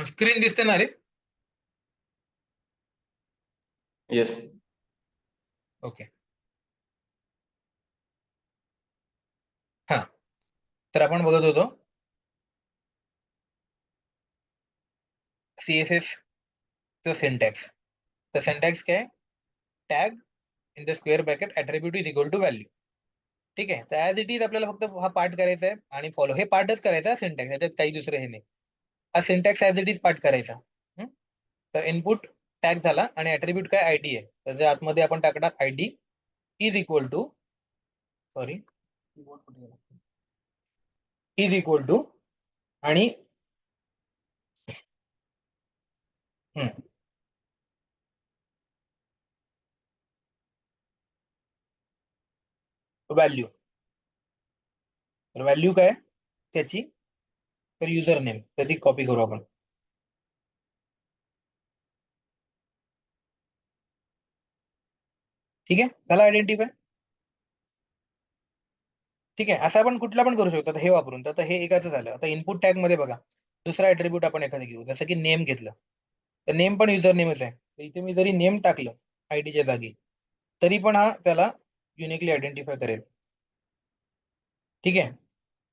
Screen दिसते ना रे? Yes. Okay. हा, तर आपण बघत होतो सीएसएस चं सिंटॅक्स. तर सिंटॅक्स काय? Tag in the square bracket attribute is equal to value. ठीक आहे, तर ॲज इट इज आपल्याला फक्त हा पार्ट करायचा आहे आणि फॉलो हे पार्टच करायचा सिंटॅक्स, याच्यात काही दुसरं हे नाही. हा syntax as it is part करायचा. तर इनपुट टॅग झाला आणि ॲट्रिब्यूट काय आयडी आहे, त्याच्या आतमध्ये आपण टाकणार ID is equal to is equal to आणि व्हॅल्यू. तर व्हॅल्यू काय त्याची? तर युजर नेम, त्याची कॉपी करू आपण. ठीक आहे, त्याला आयडेंटिफाय. ठीक आहे, असं आपण कुठला पण करू शकतो. आता हे वापरून, तर हे एकाच झालं. आता इनपुट टॅग मध्ये बघा, दुसरा ऍट्रिब्यूट आपण एखादं घेऊ, जसं की नेम घेतलं, तर नेम पण युजर नेमच आहे. तर इथे मी जरी नेम टाकलं आयडीच्या जागी, तरी पण हा त्याला युनिकली आयडेंटिफाय करेल. ठीक आहे,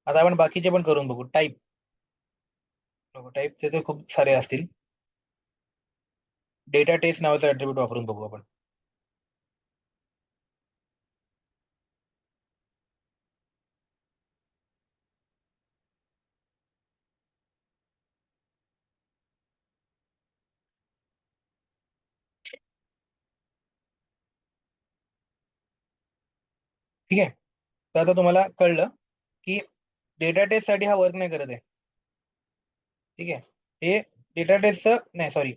आता आपण बाकीचे पण करून बघू. टाईप टाईपचे तर खूप सारे असतील. डेटा टेस्ट नावाचा ऍट्रिब्यूट वापरून बघू आपण. ठीक आहे, तर आता तुम्हाला कळलं की डेटा टेस्ट साठी हा वर्क नाही करत आहे. ठीक आहे, हे डेटा टेस्टचं नाही, सॉरी,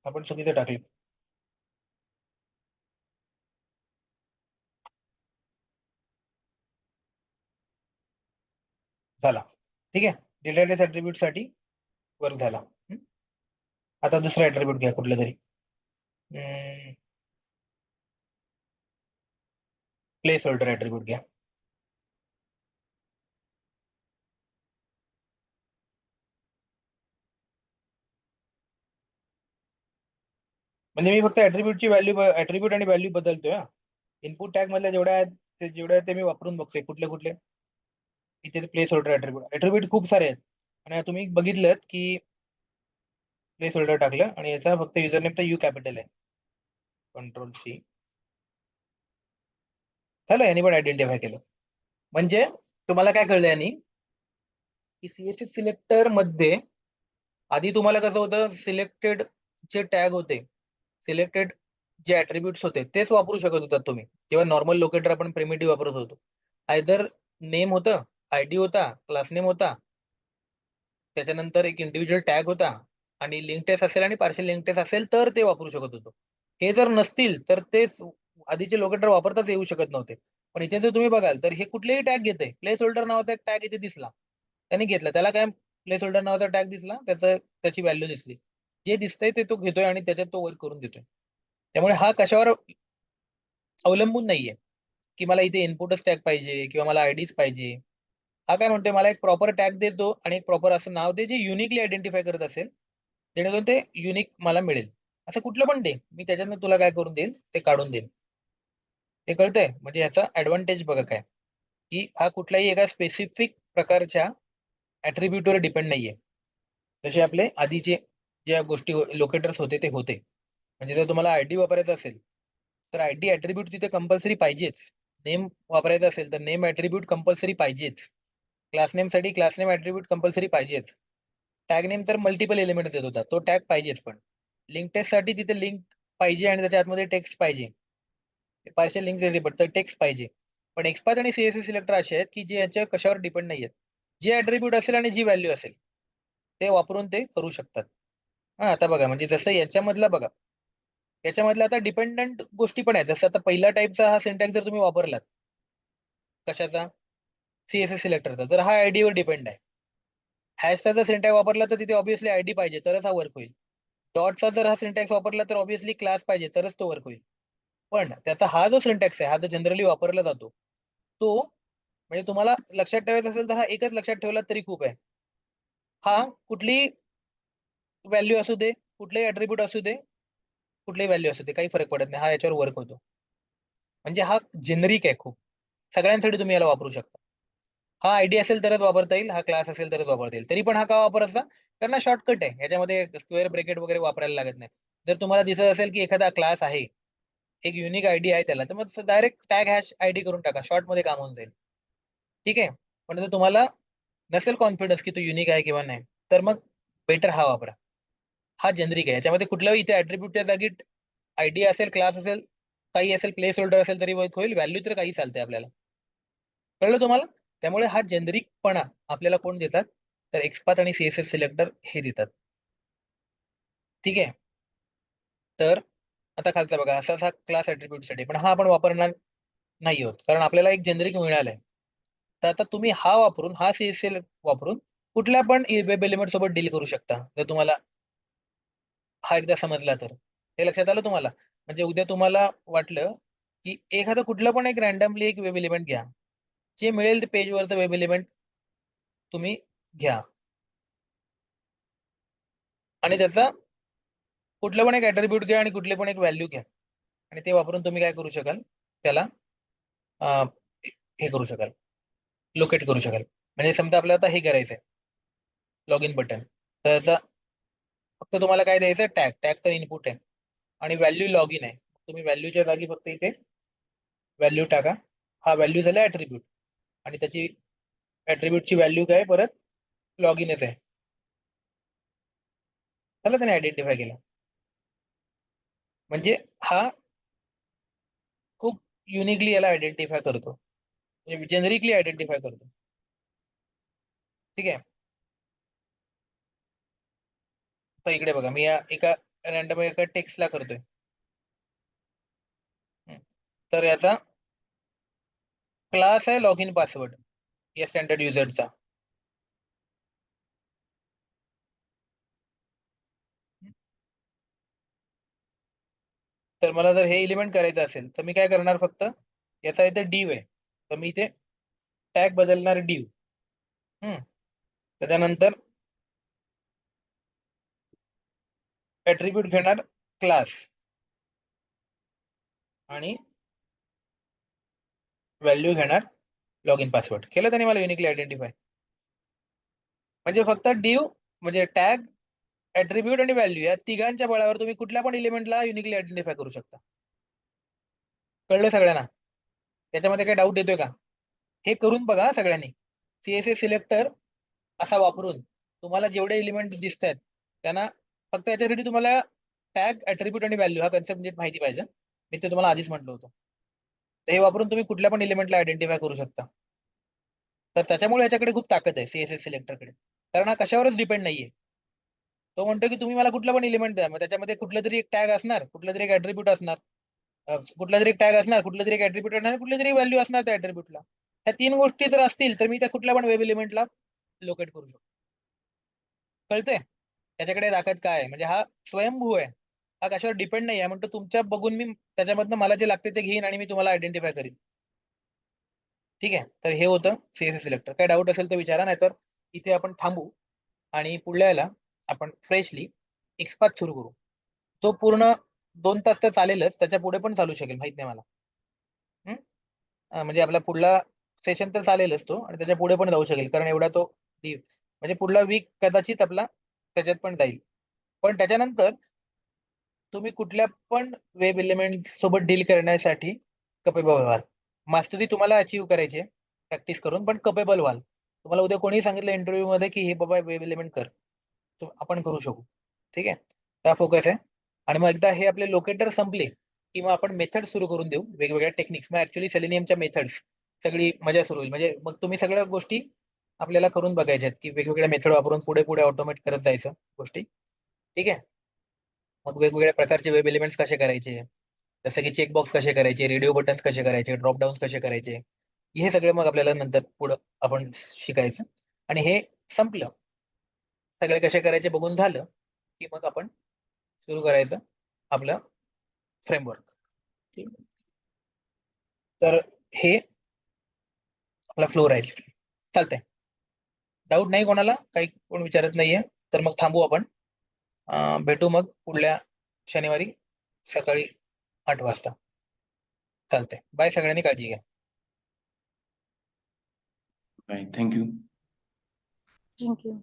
आपण चुकीचं टाकलं. झाला. ठीक आहे, डेटा टेस्ट ऍट्रिब्यूट साठी वर्क झाला. आता दुसरा ऍट्रिब्यूट घ्या कुठलं तरी. प्लेस होल्डर ऍट्रिब्यूट घ्या. म्हणजे मी फक्त ऍट्रिब्यूटची व्हॅल्यू, ऍट्रिब्यूट आणि व्हॅल्यू बदलतोय. इनपुट टॅग मधल्या जेवढ्या ते मी वापरून बघतोय कुठले कुठले. इथे प्लेस होल्डर ऍट्रिब्यूट खूप सारे आहेत, आणि तुम्ही बघितलं की प्लेस होल्डर टाकलं आणि याचा फक्त युजर नेम तर यू कॅपिटल आहे. कंट्रोल सी झालं, यांनी पण आयडेंटिफाय केलं. म्हणजे तुम्हाला काय कळलं यांनी, की सीएसएस सिलेक्टर मध्ये आधी तुम्हाला कसं होतं, सिलेक्टेड जे टॅग होते, सिलेक्टेड जे ऍट्रिब्यूट्स होते तेच वापरू शकत होतात तुम्ही. जेव्हा नॉर्मल लोकेटर आपण प्रिमिटिव्ह वापरत होतो, आयदर नेम होतं, आयडी होता, क्लास नेम होता, त्याच्यानंतर एक इंडिव्हिज्युअल टॅग होता, आणि लिंक टेस्ट असेल आणि पार्शियल लिंक टेस्ट असेल तर ते वापरू शकत होतो. हे जर नसतील तर तेच आधीचे लोकेटर वापरताच येऊ शकत नव्हते. पण इथे जर तुम्ही बघाल तर हे कुठलेही टॅग घेते. प्लेस होल्डर नावाचा एक टॅग इथे दिसला, त्याने घेतला, त्याला काय प्लेस होल्डर नावाचा टॅग दिसला, त्याची व्हॅल्यू दिसली, जे दिसतंय ते तो घेतोय आणि त्याच्यात तो वर्क करून देतोय. त्यामुळे हा कशावर अवलंबून नाहीये की मला इथे इनपुटच टॅग पाहिजे किंवा मला आयडीच पाहिजे. हा काय म्हणतोय, मला एक प्रॉपर टॅग देतो आणि एक प्रॉपर असं नाव दे जे युनिकली आयडेंटिफाय करत असेल, जेणेकरून ते युनिक मला मिळेल. असं कुठलं पण दे, मी त्याच्यातनं तुला काय करून देईल, ते काढून देईल. हे कळतंय? म्हणजे याचा ऍडव्हान्टेज बघा काय, की हा कुठल्याही एका स्पेसिफिक प्रकारच्या ऍट्रिब्यूटवर डिपेंड नाहीये. जसे आपले आधीचे ज्या गोष्टी लोकेटर्स होते ते होते. म्हणजे जर तुम्हाला आयडी वापरायचा असेल तर आयडी ऍट्रिब्यूट तिथे कंपल्सरी पाहिजेच. नेम वापरायचा असेल तर नेम ऍट्रिब्यूट कंपल्सरी पाहिजेच. क्लास नेम साठी क्लास नेम ऍट्रिब्यूट कंपल्सरी पाहिजेच. टॅग नेम तर मल्टिपल एलिमेंट्स देत होता, तो टॅग पाहिजेच. पण लिंक टेस्ट साठी तिथे लिंक पाहिजे आणि त्याच्या आतमध्ये टेक्स्ट पाहिजे. पार्शियल लिंक तर टेक्स्ट पाहिजे. पण एक्सपाथ आणि सीएसएस सिलेक्टर असे आहेत की जे याच्या कशावर डिपेंड नाही आहेत. जे ऍट्रिब्यूट असेल आणि जी व्हॅल्यू असेल ते वापरून ते करू शकतात. हा, आता बघा, म्हणजे जसं याच्यामधला बघा, याच्यामधल्या आता डिपेंडंट गोष्टी पण आहेत. जसं आता पहिल्या टाईपचा हा सिंटॅक्स जर तुम्ही वापरलात, कशाचा? सीएसएस सिलेक्टरचा, तर हा आयडी वर डिपेंड आहे. हॅशचा जर सिंटॅक्स वापरला तर तिथे ऑब्व्हियसली आयडी पाहिजे तरच हा वर्क होईल. डॉटचा जर हा सिंटॅक्स वापरला तर ऑब्व्हियसली क्लास पाहिजे तरच तो वर्क होईल. पण त्याचा हा जो सिंटॅक्स आहे, हा जो जनरली वापरला जातो, तो म्हणजे तुम्हाला लक्षात ठेवायचा असेल तर हा एकच लक्षात ठेवला तरी खूप आहे. हा कुठली व्हॅल्यू असू दे, कुठलेही ऍट्रिब्यूट असू दे, कुठलीही व्हॅल्यू असू दे, काही फरक पडत नाही, हा याच्यावर वर्क होतो. म्हणजे हा जेनरिक आहे खूप, सगळ्यांसाठी तुम्ही याला वापरू शकता. हा आयडी असेल तरच वापरता येईल, हा क्लास असेल तरच वापरता येईल. तरी पण हा का वापरायचा? कारण हा शॉर्टकट आहे, याच्यामध्ये स्क्वेअर ब्रॅकेट वगैरे वापरायला लागत नाही. जर तुम्हाला दिसत असेल की एखादा क्लास आहे, एक युनिक आयडी आहे त्याला, तर मग डायरेक्ट टॅग हॅश आयडी करून टाका, शॉर्ट मध्ये काम होऊन जाईल. ठीक आहे. पण जर तुम्हाला नसेल कॉन्फिडन्स की तो युनिक आहे किंवा नाही, तर मग बेटर हा वापरा. हा जेनरिक आहे, याच्यामध्ये कुठल्याही इथे ऍट्रिब्यूटच्या जागी आयडी असेल, क्लास असेल, काही असेल, प्लेस होल्डर असेल तरी वर्क होईल, व्हॅल्यू तर काही चालते आपल्याला. कळलं तुम्हाला? त्यामुळे हा जेनरिकपणा आपल्याला कोण देतात? तर एक्सपाथ आणि सीएसएस सिलेक्टर हे देतात. ठीक आहे. तर आता खालचा बघा, असा हा क्लास साठी, पण हा आपण वापरणार नाही आहोत, कारण आपल्याला एक जेनरिक मिळालंय. तर आता तुम्ही हा वापरून, हा सीएसएल वापरून कुठल्या पण वेब एलिमेंट सोबत डील करू शकता. जर तुम्हाला हा एकदा समजला तर. हे लक्षात आलं तुम्हाला? म्हणजे उद्या तुम्हाला वाटलं, की एखादं कुठलं पण एक रँडमली एक वेब एलिमेंट घ्या. जे मिळेल ते पेजवरचं वेब एलिमेंट तुम्ही घ्या आणि त्याचा कुठलं पण एक ऍट्रिब्यूट घ्या आणि कुठले पण एक व्हॅल्यू घ्या. आणि ते वापरून तुम्ही काय करू शकाल? त्याला अ, हे करू शकाल, लोकेट करू शकाल. म्हणजे समजा आपल्याला आता हे करायचंय, लॉग इन बटन. तर याचा फक्त तुम्हाला काय द्यायचं? टॅग. टॅग तर इनपुट आहे आणि व्हॅल्यू लॉग इन आहे. तुम्ही व्हॅल्यूच्या जागी फक्त इथे व्हॅल्यू टाका. हा व्हॅल्यू झाला ऍट्रिब्यूट आणि त्याची ऍट्रिब्यूटची व्हॅल्यू काय? परत लॉग इनच आहे. त्याला त्याने आयडेंटिफाय केलं. म्हणजे हा खूप युनिकली याला आयडेंटिफाय करतो, म्हणजे जेनरिकली आयडेंटिफाय करतो. ठीक आहे. तर इकडे बघा, मी या एका रँडम एका टेक्स्टला करतोय. तर याचा क्लास आहे लॉग इन पासवर्ड या स्टँडर्ड युजरचा. तर मला जर हे एलिमेंट करायचं असेल तर मी काय करणार? फक्त याचा इथे डिव आहे, तर मी इथे टॅग बदलणार डिव. त्याच्यानंतर ऍट्रिब्यूट घेणार क्लास आणि व्हॅल्यू घेणार लॉग इन पासवर्ड. केलं त्याने मला युनिकली आयडेंटिफाय. म्हणजे फक्त डिव म्हणजे टॅग, ऍट्रिब्यूट आणि व्हॅल्यू या तिघांच्या बळावर तुम्ही कुठल्या पण एलिमेंटला युनिकली आयडेंटिफाय करू शकता. कळलं सगळ्यांना? त्याच्यामध्ये काही डाऊट येतोय का? हे करून बघा सगळ्यांनी. सीएसएस सिलेक्टर असा वापरून तुम्हाला जेवढे एलिमेंट दिसत आहेत त्यांना, फक्त याच्यासाठी तुम्हाला टॅग, ऍट्रिब्यूट आणि व्हॅल्यू हा कन्सेप्ट नीट माहिती पाहिजे. मी ते तुम्हाला आधीच म्हटलं होतं. तर हे वापरून तुम्ही कुठल्या पण एलिमेंटला आयडेंटिफाय करू शकता. तर त्याच्यामुळे याच्याकडे खूप ताकद आहे सीएसएस सिलेक्टरकडे, कारण हा कशावरच डिपेंड नाहीये. तो म्हणतो की तुम्ही मला कुठला पण एलिमेंट द्या, मग त्याच्यामध्ये कुठलं तरी एक टॅग असणार, कुठलं तरी एक ऍट्रिब्यूट असणार, कुठला तरी एक टॅग असणार, कुठलं तरी एक ऍट्रिब्यूट असणार, कुठली तरी व्हॅल्यू असणार त्या ऍट्रिब्यूटला. ह्या तीन गोष्टी जर असतील तर मी त्या कुठल्या पण वेब एलिमेंटला लोकेट करू शकतो. कळतंय? त्याच्याकडे ताकद काय आहे? म्हणजे हा स्वयंभू आहे, हा कशावर डिपेंड नाही आहे. म्हणतो तुमच्या बघून मी त्याच्यामधनं मला जे लागते ते घेईन आणि मी तुम्हाला आयडेंटिफाय करीन. ठीक आहे. तर हे होतं सीएसएस सिलेक्टर. काय डाऊट असेल तर विचारा, नाही तर इथे आपण थांबू आणि पुढल्या याला आपण फ्रेशली एक्सपाथ सुरू करू. तो पूर्ण 2 तास तर चालेलच, त्याच्या पुढे पण चालू शकेल, माहित नाही मला. हम्म? म्हणजे आपला पुढला सेशन तर चालेलच तो, आणि त्याच्या पुढे पण जाऊ शकेल, कारण एवढा तो म्हणजे पुढला वीक कदाचित आपला त्याच्यात पण जाईल. पण त्याच्यानंतर तुम्ही कुठल्या पण वेब एलिमेंट सोबत डील करण्यासाठी कपेबल व्हाल. मास्टरी तुम्हाला अचीव्ह करायची आहे प्रॅक्टिस करून, पण कपेबल व्हाल. तुम्हाला उद्या कोणी सांगितलं इंटरव्ह्यू मध्ये की हे बाबा वेब एलिमेंट कर, तो आपण करू शकू. ठीक आहे. त्या फोकस आहे. आणि मग एकदा हे आपले लोकेटर संपले किंवा आपण मेथड सुरू करून देऊ, वेगवेगळ्या टेक्निक्स. मग ऍक्च्युली सेलेनियमच्या मेथड्स सगळी मजा सुरू होईल. म्हणजे मग तुम्ही सगळ्या गोष्टी आपल्याला करून बघायच्या आहेत, की वेगवेगळ्या मेथड वापरून पुढे पुढे ऑटोमेट करत जायचं गोष्टी. ठीक आहे. मग वेगवेगळ्या प्रकारचे वेब एलिमेंट्स कसे करायचे, जसं की चेकबॉक्स कसे करायचे, रेडिओ बटन्स कसे करायचे, ड्रॉप डाऊन कसे करायचे, हे सगळे मग आपल्याला नंतर पुढं आपण शिकायचं. आणि हे संपलं, सगळे कसे करायचे बघून झालं, की मग आपण सुरू करायचं आपलं फ्रेमवर्क. ठीक. तर हे आपला फ्लो राहील. चालतंय. डाऊट नाही कोणाला? काही कोण विचारत नाहीये, तर मग थांबू आपण. भेटू मग पुढल्या शनिवारी सकाळी 8 वाजता. चालतंय. बाय, सगळ्यांनी काळजी घ्या. Bye, thank you. थँक्यू.